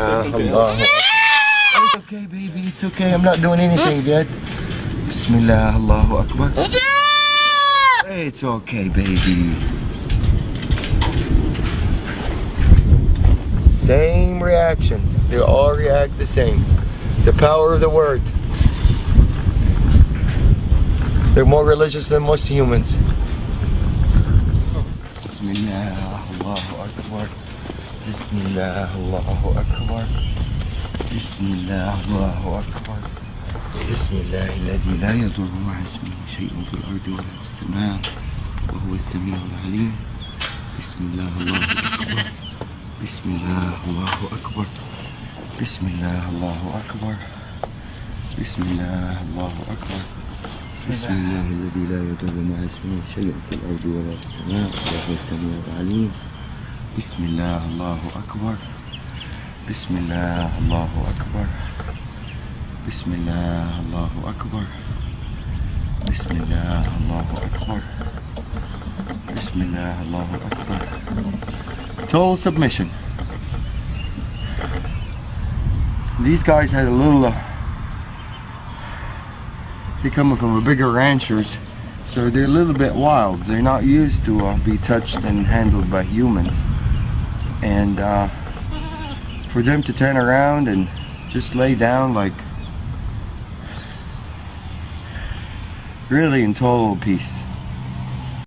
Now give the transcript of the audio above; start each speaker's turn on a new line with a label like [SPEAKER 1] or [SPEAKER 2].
[SPEAKER 1] Allah. It's okay, baby. It's okay. I'm not doing anything yet. Bismillah, Allahu Akbar. It's okay, baby. Same reaction. They all react the same. The power of the word. They're more religious than most humans. Bismillah, Allahu Akbar. Bismillah, Allahu Akbar. Bismillah, Allahu Akbar. Bismillah, الذي لا يضر مع اسمه شيء في الأرض ولا في السماء وهو السميع العليم. Bismillah, Allahu Akbar. Bismillah, Allahu Akbar. Bismillah, Allahu Akbar. Bismillah, Allahu Akbar. بسم الله الذي لا يضر مع اسمه شيء في الأرض ولا في السماء وهو السميع العليم. بسم الله الله أكبر. بسم الله الله أكبر. بسم الله الله أكبر. بسم الله الله أكبر. بسم الله الله أكبر. Total submission. These guys had a little they're coming from a bigger ranchers, so they're a little bit wild. They're not used to be touched and handled by humans, and for them to turn around and just lay down like really in total peace.